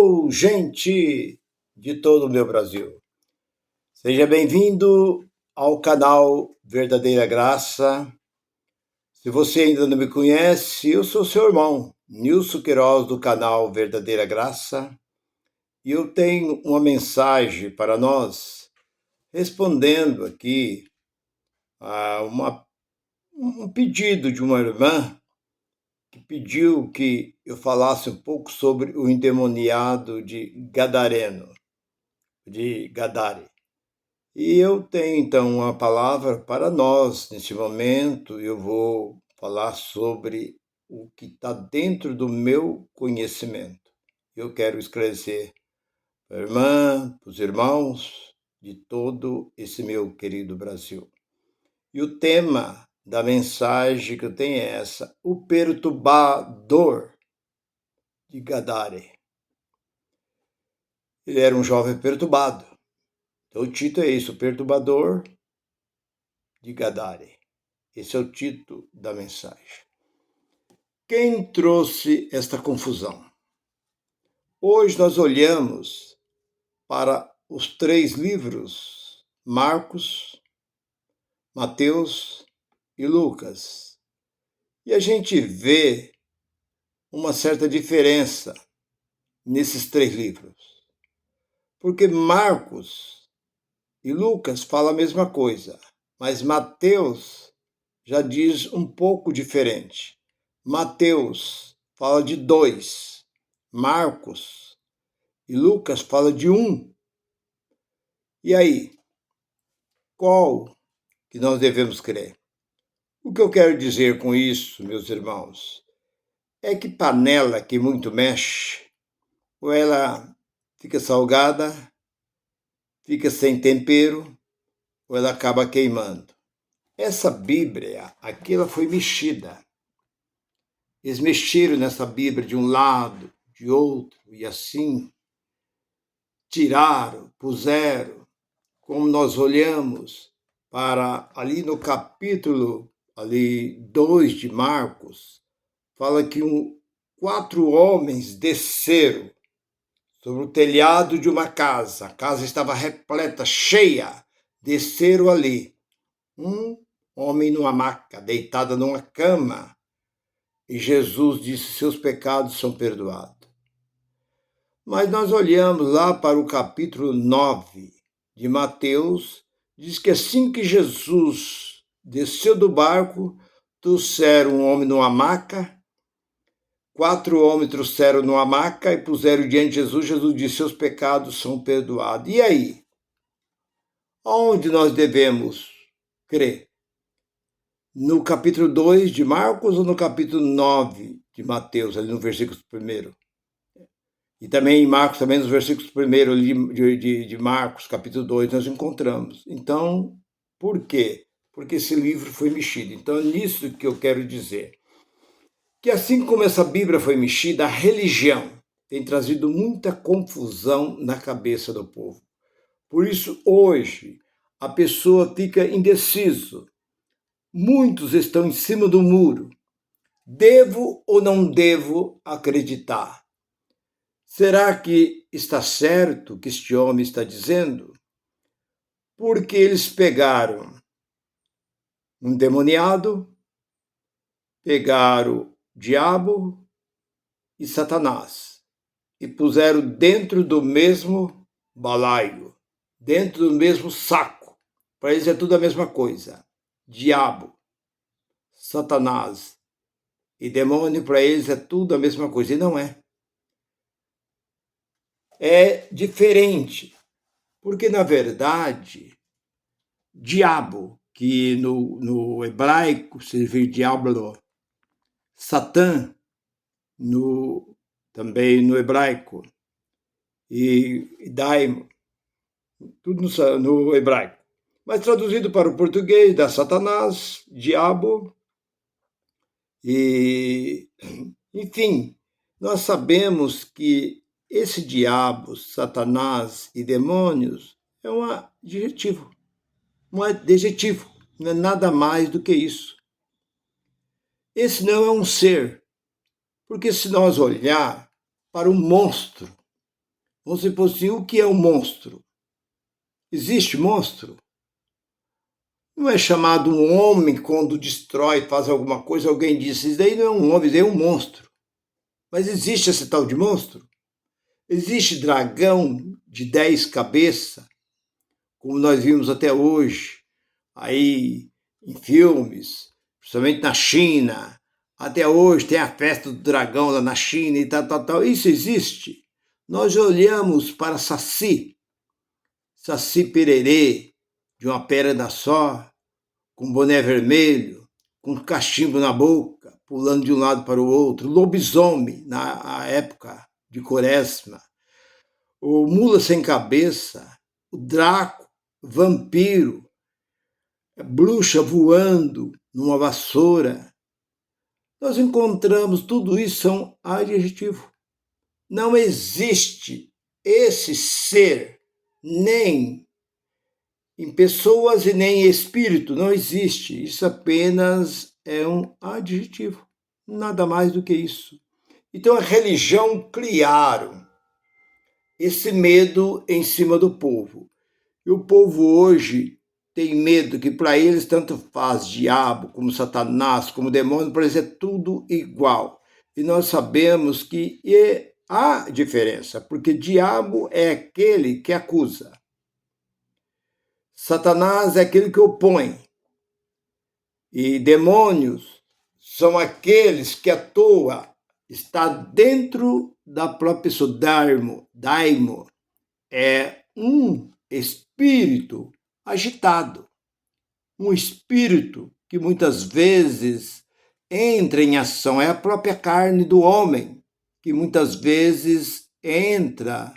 Alô, gente de todo o meu Brasil. Seja bem-vindo ao canal Verdadeira Graça. Se você ainda não me conhece, eu sou seu irmão, Nilson Queiroz, do canal Verdadeira Graça, e eu tenho uma mensagem para nós, respondendo aqui a um pedido de uma irmã que pediu que eu falasse um pouco sobre o endemoniado de Gadareno, de Gadare. E eu tenho então uma palavra para nós neste momento. Eu vou falar sobre o que está dentro do meu conhecimento. Eu quero esclarecer para a irmã, para os irmãos de todo esse meu querido Brasil. E o tema da mensagem que eu tenho é essa: o perturbador de Gadare. Ele era um jovem perturbado. Então o título é isso: o perturbador de Gadare. Esse é o título da mensagem. Quem trouxe esta confusão? Hoje nós olhamos para os 3 livros, Marcos, Mateus e Lucas, e a gente vê uma certa diferença nesses 3 livros. Porque Marcos e Lucas falam a mesma coisa, mas Mateus já diz um pouco diferente. Mateus fala de 2, Marcos e Lucas fala de 1. E aí, qual que nós devemos crer? O que eu quero dizer com isso, meus irmãos, é que panela que muito mexe, ou ela fica salgada, fica sem tempero, ou ela acaba queimando. Essa Bíblia, aqui ela foi mexida. Eles mexeram nessa Bíblia de um lado, de outro, e assim tiraram, puseram. Como nós olhamos para ali no capítulo 2 de Marcos, fala que 4 homens desceram sobre o telhado de uma casa. A casa estava repleta, cheia. Desceram ali. Um homem numa maca, deitada numa cama. E Jesus disse: seus pecados são perdoados. Mas nós olhamos lá para o capítulo 9 de Mateus, diz que assim que Jesus desceu do barco, trouxeram um homem numa maca, 4 homens trouxeram numa maca e puseram diante de Jesus. Jesus disse: seus pecados são perdoados. E aí? Onde nós devemos crer? No capítulo 2 de Marcos ou no capítulo 9 de Mateus, ali no versículo 1? E também em Marcos, também nos versículos 1 de Marcos, capítulo 2, nós encontramos. Então, por quê? Porque esse livro foi mexido. Então, é nisso que eu quero dizer. Que assim como essa Bíblia foi mexida, a religião tem trazido muita confusão na cabeça do povo. Por isso, hoje, a pessoa fica indeciso. Muitos estão em cima do muro. Devo ou não devo acreditar? Será que está certo o que este homem está dizendo? Porque eles pegaram um demoniado, pegaram o diabo e Satanás e puseram dentro do mesmo balaio, dentro do mesmo saco. Para eles é tudo a mesma coisa. Diabo, Satanás e demônio, para eles é tudo a mesma coisa. E não é. É diferente, porque, na verdade, diabo, que no hebraico significa diablo, Satã, também no hebraico, e daimon, tudo no hebraico. Mas traduzido para o português, dá Satanás, diabo, e, enfim, nós sabemos que esse diabo, Satanás e demônios é um adjetivo, um adjetivo, não é nada mais do que isso. Esse não é um ser, porque se nós olhar para um monstro, Vamos supor assim, o que é um monstro? Existe monstro? Não é chamado um homem quando destrói, faz alguma coisa, alguém diz, isso daí não é um homem, isso daí é um monstro. Mas existe esse tal de monstro? Existe dragão de 10 cabeças, como nós vimos até hoje, aí em filmes, principalmente na China. Até hoje tem a festa do dragão lá na China e tal. Isso existe. Nós olhamos para Saci Pererê, de uma perna só, com boné vermelho, com cachimbo na boca, pulando de um lado para o outro, lobisomem na época de Quaresma, o mula sem cabeça, o Draco, vampiro, bruxa voando numa vassoura. Nós encontramos tudo isso são adjetivos. Não existe esse ser nem em pessoas e nem em espírito, não existe. Isso apenas é um adjetivo, nada mais do que isso. Então a religião criaram esse medo em cima do povo. E o povo hoje tem medo que para eles tanto faz diabo, como Satanás, como demônio, para eles é tudo igual. E nós sabemos que há diferença, porque diabo é aquele que acusa. Satanás é aquele que opõe. E demônios são aqueles que à toa está dentro da própria pessoa. Daimo é um espírito agitado, um espírito que muitas vezes entra em ação, é a própria carne do homem que muitas vezes entra,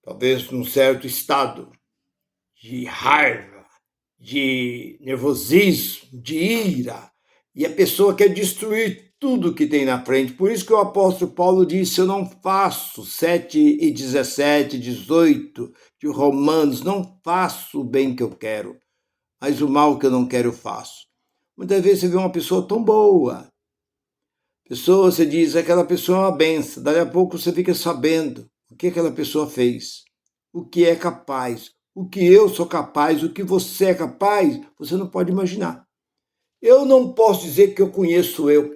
talvez num certo estado de raiva, de nervosismo, de ira, e a pessoa quer destruir tudo que tem na frente. Por isso que o apóstolo Paulo disse, eu não faço, 7:17, 18 de Romanos, não faço o bem que eu quero, mas o mal que eu não quero eu faço. Muitas vezes você vê uma pessoa tão boa, você diz, aquela pessoa é uma benção, daí a pouco você fica sabendo o que aquela pessoa fez, o que é capaz, o que eu sou capaz, o que você é capaz, você não pode imaginar. Eu não posso dizer que eu conheço eu.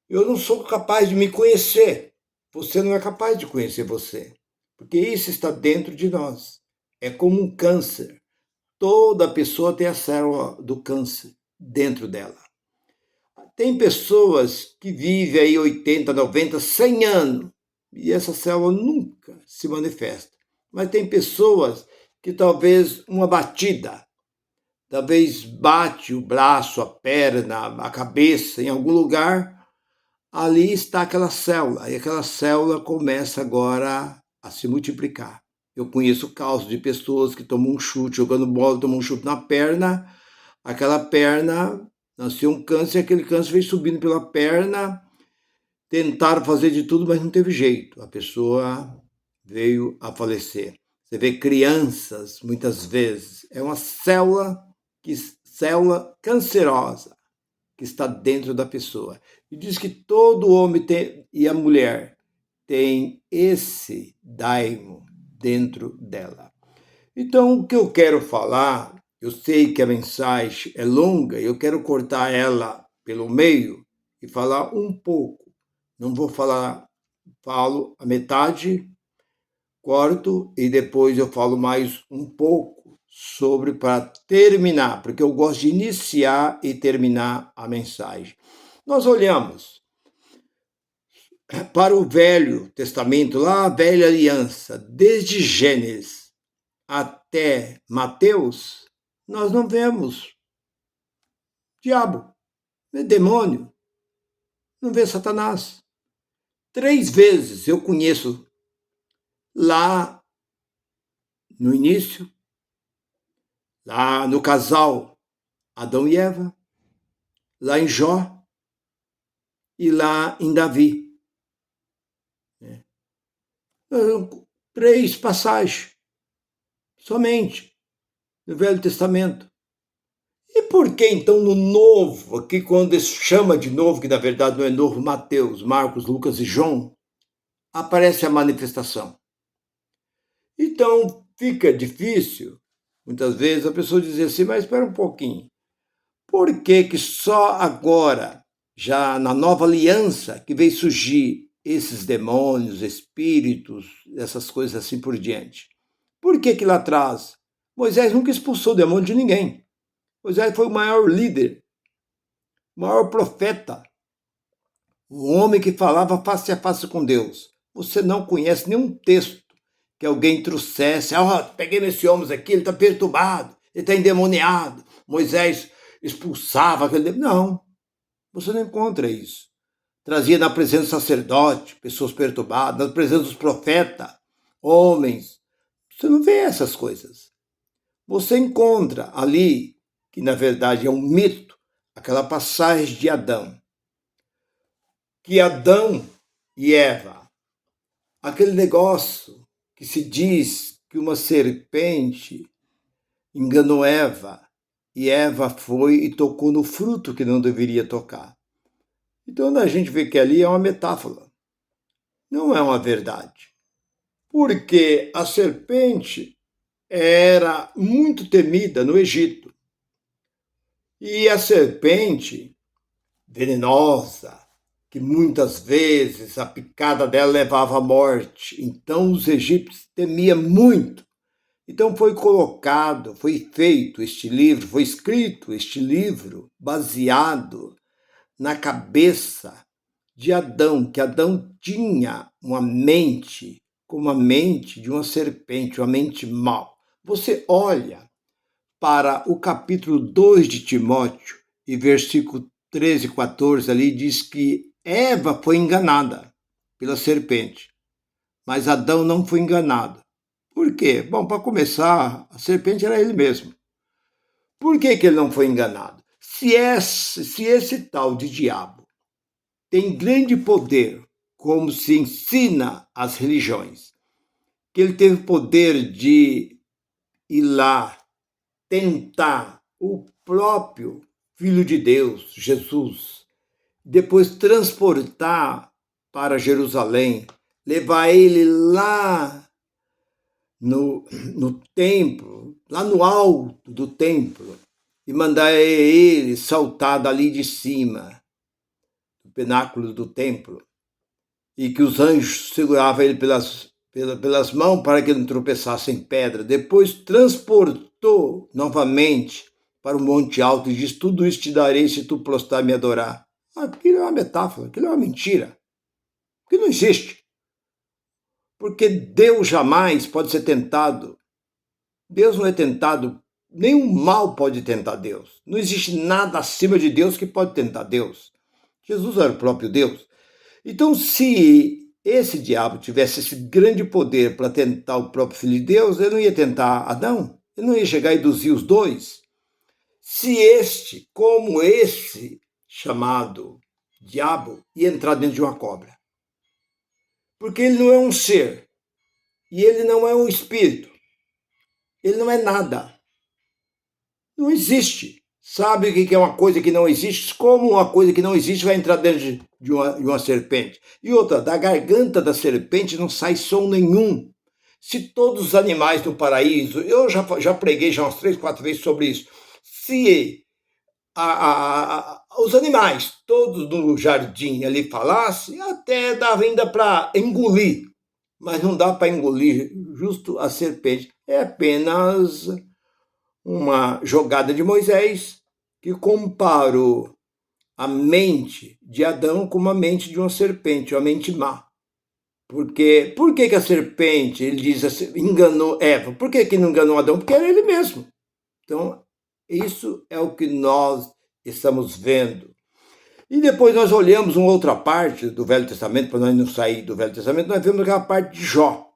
Eu não sou capaz de me conhecer. Você não é capaz de conhecer você. Porque isso está dentro de nós. É como um câncer. Toda pessoa tem a célula do câncer dentro dela. Tem pessoas que vivem aí 80, 90, 100 anos e essa célula nunca se manifesta. Mas tem pessoas que talvez uma batida, talvez bate o braço, a perna, a cabeça em algum lugar, ali está aquela célula e aquela célula começa agora a se multiplicar. Eu conheço casos de pessoas que tomam um chute, jogando bola, tomam um chute na perna, aquela perna nasceu um câncer, aquele câncer veio subindo pela perna, tentaram fazer de tudo, mas não teve jeito. A pessoa veio a falecer. Você vê crianças, muitas vezes, é uma célula cancerosa que está dentro da pessoa. E diz que todo homem e a mulher tem esse daimo dentro dela. Então, o que eu quero falar, eu sei que a mensagem é longa, eu quero cortar ela pelo meio e falar um pouco. Não vou falar, falo a metade, corto e depois eu falo mais um pouco sobre para terminar, porque eu gosto de iniciar e terminar a mensagem. Nós olhamos para o Velho Testamento, lá a Velha Aliança, desde Gênesis até Mateus, nós não vemos diabo, não demônio, não vê Satanás. 3 vezes eu conheço lá no início, lá no casal Adão e Eva, lá em Jó e lá em Davi. 3 passagens, somente, no Velho Testamento. E por que então no Novo, aqui quando chama de Novo, que na verdade não é Novo, Mateus, Marcos, Lucas e João, aparece a manifestação. Então, fica difícil, muitas vezes, a pessoa dizer assim, mas espera um pouquinho. Por que que só agora, já na nova aliança, que veio surgir esses demônios, espíritos, essas coisas assim por diante? Por que que lá atrás Moisés nunca expulsou demônio de ninguém? Moisés foi o maior líder, o maior profeta, o homem que falava face a face com Deus. Você não conhece nenhum texto que alguém trouxesse, peguei nesse homem aqui, ele está perturbado, ele está endemoniado. Moisés expulsava aquele demônio. Não, você não encontra isso. Trazia na presença do sacerdote, pessoas perturbadas, na presença dos profetas, homens. Você não vê essas coisas. Você encontra ali, que na verdade é um mito, aquela passagem de Adão. Que Adão e Eva, aquele negócio que se diz que uma serpente enganou Eva, e Eva foi e tocou no fruto que não deveria tocar. Então a gente vê que ali é uma metáfora, não é uma verdade. Porque a serpente era muito temida no Egito. E a serpente venenosa, que muitas vezes a picada dela levava à morte. Então os egípcios temiam muito. Então foi colocado, foi feito este livro, foi escrito este livro baseado na cabeça de Adão, que Adão tinha uma mente como a mente de uma serpente, uma mente mau. Você olha para o capítulo 2 de Timóteo e versículo 13 e 14 ali diz que Eva foi enganada pela serpente, mas Adão não foi enganado. Por quê? Bom, para começar, a serpente era ele mesmo. Por que que ele não foi enganado? Se esse tal de diabo tem grande poder, como se ensina as religiões, que ele teve poder de ir lá tentar o próprio Filho de Deus, Jesus, depois transportar para Jerusalém, levar ele lá no templo, lá no alto do templo, e mandar ele saltar dali de cima, do pináculo do templo, e que os anjos seguravam ele pelas mãos para que ele não tropeçasse em pedra. Depois transportou novamente para o monte alto e diz, tudo isso te darei se tu prostrar e me adorar. Aquilo é uma metáfora, aquilo é uma mentira. Aquilo não existe. Porque Deus jamais pode ser tentado. Deus não é tentado, nenhum mal pode tentar Deus. Não existe nada acima de Deus que pode tentar Deus. Jesus era o próprio Deus. Então, se esse diabo tivesse esse grande poder para tentar o próprio Filho de Deus, ele não ia tentar Adão, ele não ia chegar e induzir os dois. Se este, como esse chamado diabo, ia entrar dentro de uma cobra. Porque ele não é um ser, e ele não é um espírito, ele não é nada. Não existe. Sabe o que é uma coisa que não existe? Como uma coisa que não existe vai entrar dentro de uma serpente? E outra, da garganta da serpente não sai som nenhum. Se todos os animais do paraíso, eu já preguei já umas 3, 4 vezes sobre isso, se os animais todos no jardim ali falassem, até dava ainda para engolir, mas não dá para engolir justo a serpente. É apenas uma jogada de Moisés que comparou a mente de Adão com a mente de uma serpente, uma mente má. Por que a serpente, ele diz assim, enganou Eva? Por que não enganou Adão? Porque era ele mesmo. Então, isso é o que nós estamos vendo. E depois nós olhamos uma outra parte do Velho Testamento, para nós não sair do Velho Testamento, nós vemos aquela parte de Jó.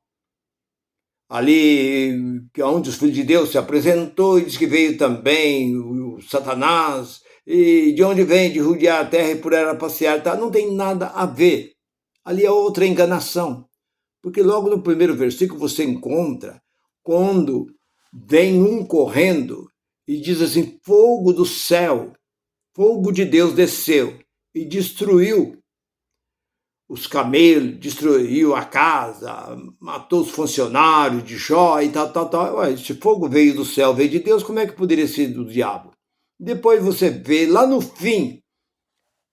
Ali, que é onde os filhos de Deus se apresentou, e diz que veio também o Satanás, e de onde vem de rodear a terra e por ela passear, tá? Não tem nada a ver. Ali é outra enganação. Porque logo no primeiro versículo você encontra quando vem um correndo e diz assim, fogo do céu, fogo de Deus desceu e destruiu os camelos, destruiu a casa, matou os funcionários de Jó e tal. Ué, se fogo veio do céu, veio de Deus, como é que poderia ser do diabo? Depois você vê lá no fim,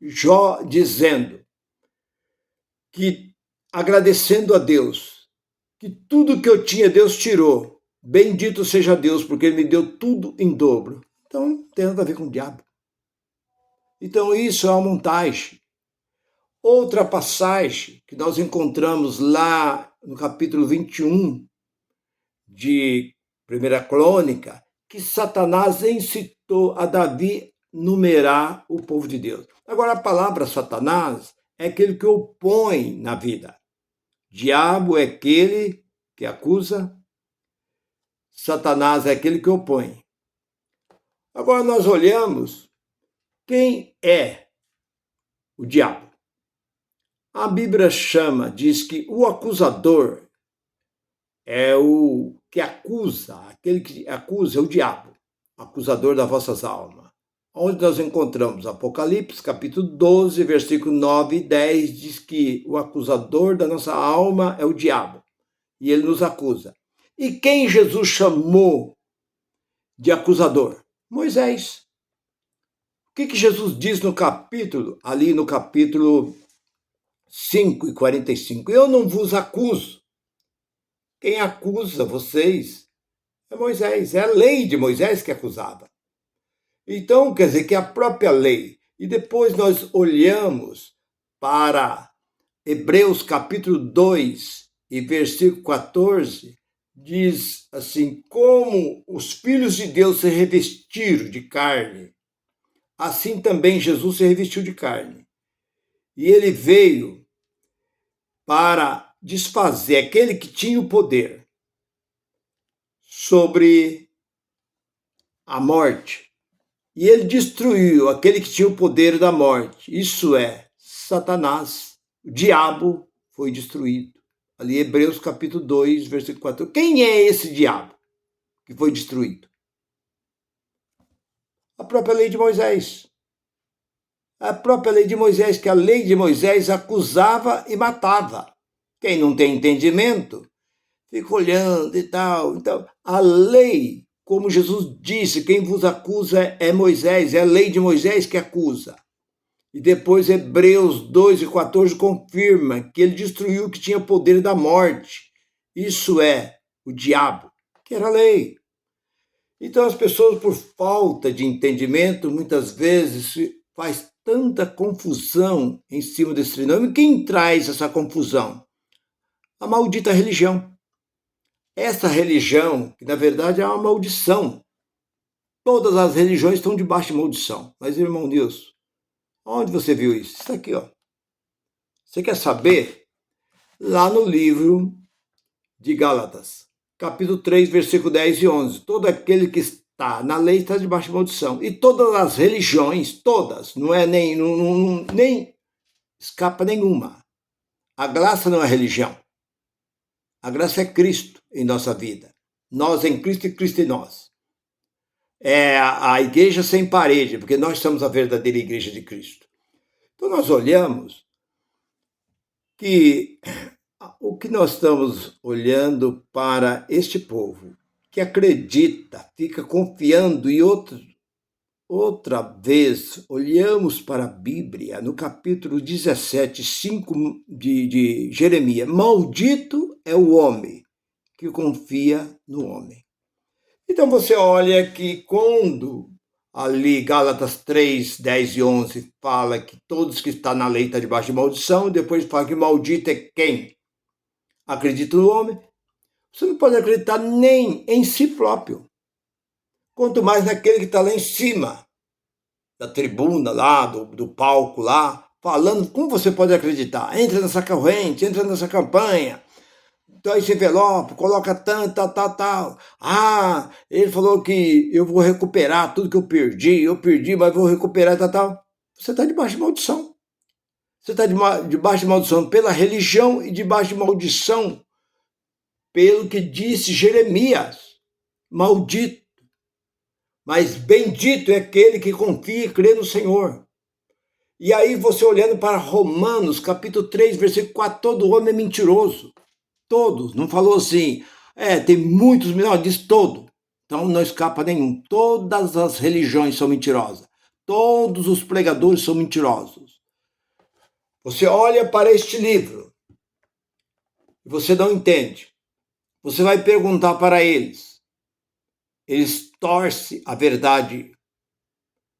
Jó dizendo que, agradecendo a Deus, que tudo que eu tinha, Deus tirou. Bendito seja Deus, porque Ele me deu tudo em dobro. Então, não tem nada a ver com o diabo. Então, isso é uma montagem. Outra passagem que nós encontramos lá no capítulo 21 de 1 Crônica, que Satanás incitou a Davi numerar o povo de Deus. Agora, a palavra Satanás é aquele que opõe na vida. Diabo é aquele que acusa, Satanás é aquele que opõe. Agora nós olhamos quem é o diabo. A Bíblia diz que o acusador é o que acusa, aquele que acusa é o diabo, acusador das vossas almas. Onde nós encontramos Apocalipse, capítulo 12, versículo 9 e 10, diz que o acusador da nossa alma é o diabo, e ele nos acusa. E quem Jesus chamou de acusador? Moisés. O que Jesus diz no capítulo, ali no capítulo 5 e 45? Eu não vos acuso. Quem acusa vocês é Moisés, é a lei de Moisés que acusava. Então, quer dizer que a própria lei. E depois nós olhamos para Hebreus capítulo 2 e versículo 14, diz assim, como os filhos de Deus se revestiram de carne, assim também Jesus se revestiu de carne. E ele veio para desfazer aquele que tinha o poder sobre a morte. E ele destruiu aquele que tinha o poder da morte. Isso é, Satanás, o diabo foi destruído. Ali, Hebreus capítulo 2, versículo 4. Quem é esse diabo que foi destruído? A própria lei de Moisés. A própria lei de Moisés, que a lei de Moisés acusava e matava. Quem não tem entendimento, fica olhando e tal. Então, a lei, como Jesus disse, quem vos acusa é Moisés, é a lei de Moisés que acusa. E depois Hebreus 2 e 14 confirma que ele destruiu o que tinha poder da morte. Isso é, o diabo, que era a lei. Então as pessoas, por falta de entendimento, muitas vezes faz tanta confusão em cima desse nome. Quem traz essa confusão? A maldita religião. Essa religião, que na verdade é uma maldição. Todas as religiões estão debaixo de maldição. Mas, irmão Deus, onde você viu isso? Isso aqui, ó. Você quer saber? Lá no livro de Gálatas, capítulo 3, versículo 10 e 11. Todo aquele que está na lei está debaixo de maldição. E todas as religiões, todas, não é nem escapa nenhuma. A graça não é religião. A graça é Cristo em nossa vida. Nós em Cristo e Cristo em nós. É a igreja sem parede, porque nós somos a verdadeira igreja de Cristo. Então nós olhamos que o que nós estamos olhando para este povo, que acredita, fica confiando, e outra vez olhamos para a Bíblia, no capítulo 17, 5 de Jeremias. Maldito é o homem que confia no homem. Então você olha que quando ali Gálatas 3, 10 e 11 fala que todos que estão na lei estão debaixo de maldição, e depois fala que maldito é quem acredita no homem. Você não pode acreditar nem em si próprio, quanto mais naquele que está lá em cima da tribuna lá, do palco lá, falando. Como você pode acreditar? Entra nessa corrente, entra nessa campanha, então esse envelope, coloca tanto, tal. Ah, ele falou que eu vou recuperar tudo que eu perdi, mas vou recuperar, tal. Você está debaixo de maldição. Você está debaixo de maldição pela religião e debaixo de maldição pelo que disse Jeremias. Maldito. Mas bendito é aquele que confia e crê no Senhor. E aí você olhando para Romanos, capítulo 3, versículo 4, todo homem é mentiroso. Todos, não falou assim, tem muitos, não, diz todo. Então não escapa nenhum. Todas as religiões são mentirosas. Todos os pregadores são mentirosos. Você olha para este livro e você não entende. Você vai perguntar para eles. Eles torcem a verdade.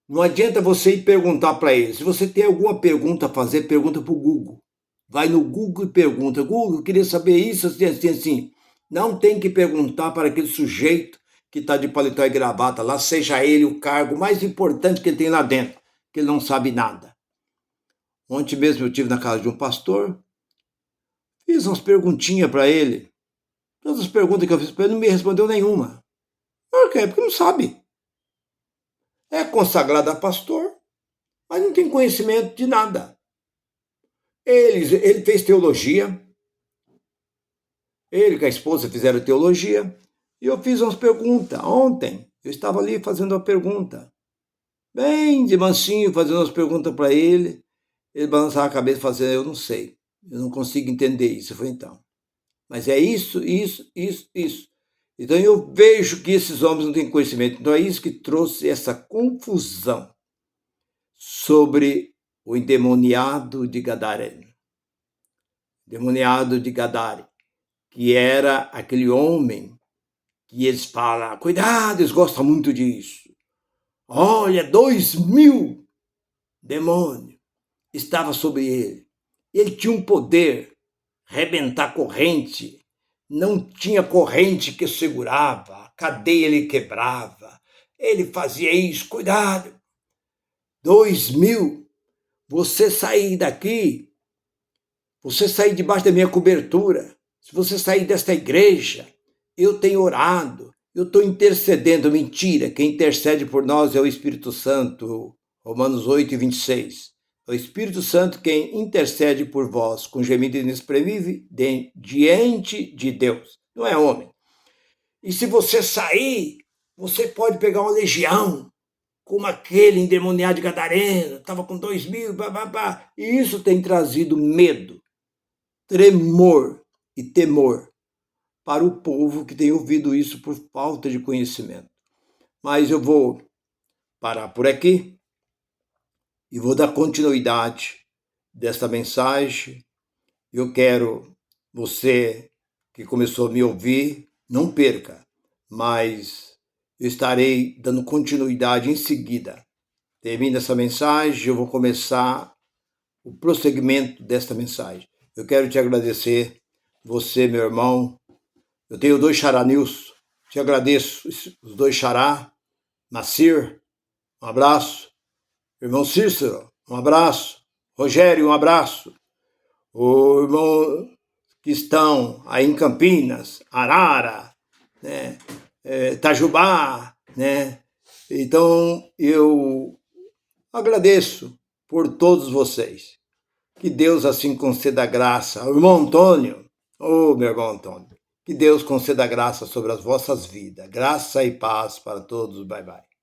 Não adianta você ir perguntar para eles. Se você tem alguma pergunta a fazer, pergunta para o Google. Vai no Google e pergunta. Google, eu queria saber isso, assim, assim, assim. Não tem que perguntar para aquele sujeito que está de paletó e gravata lá, seja ele o cargo mais importante que ele tem lá dentro, que ele não sabe nada. Ontem mesmo eu estive na casa de um pastor, fiz umas perguntinhas para ele. Todas as perguntas que eu fiz para ele, não me respondeu nenhuma. Por quê? Porque não sabe. É consagrado a pastor, mas não tem conhecimento de nada. Ele fez teologia, ele com a esposa fizeram teologia, e eu fiz umas perguntas. Ontem eu estava ali fazendo uma pergunta, bem de mansinho, fazendo umas perguntas para ele. Ele balançava a cabeça e fazendo, eu não sei, eu não consigo entender isso. Eu falei, então, mas é isso. Então eu vejo que esses homens não têm conhecimento. Então é isso que trouxe essa confusão sobre o endemoniado de Gadareno. Endemoniado de Gadare, que era aquele homem que eles falam, cuidado, eles gostam muito disso. Olha, 2.000 demônios estavam sobre ele. Ele tinha um poder, rebentar corrente. Não tinha corrente que segurava, a cadeia ele quebrava. Ele fazia isso, cuidado. 2.000, você sair daqui, você sair debaixo da minha cobertura, se você sair desta igreja, eu tenho orado, eu estou intercedendo. Mentira, quem intercede por nós é o Espírito Santo, Romanos 8, 26. É o Espírito Santo quem intercede por vós, com gemido inexprimível, diante de Deus, não é homem. E se você sair, você pode pegar uma legião, como aquele endemoniado de Gadareno, estava com 2.000, e isso tem trazido medo, tremor e temor para o povo que tem ouvido isso por falta de conhecimento. Mas eu vou parar por aqui e vou dar continuidade desta mensagem. Eu quero você que começou a me ouvir, não perca, mas eu estarei dando continuidade em seguida. Termina essa mensagem, eu vou começar o prosseguimento desta mensagem. Eu quero te agradecer, você, meu irmão. Eu tenho 2 xará Nilson, te agradeço, os 2 xará, Macir, um abraço, irmão Cícero, um abraço, Rogério, um abraço, o irmão que estão aí em Campinas, Arara, né, Itajubá, né? Então eu agradeço por todos vocês. Que Deus assim conceda graça. O irmão Antônio, meu irmão Antônio, que Deus conceda graça sobre as vossas vidas. Graça e paz para todos. Bye, bye.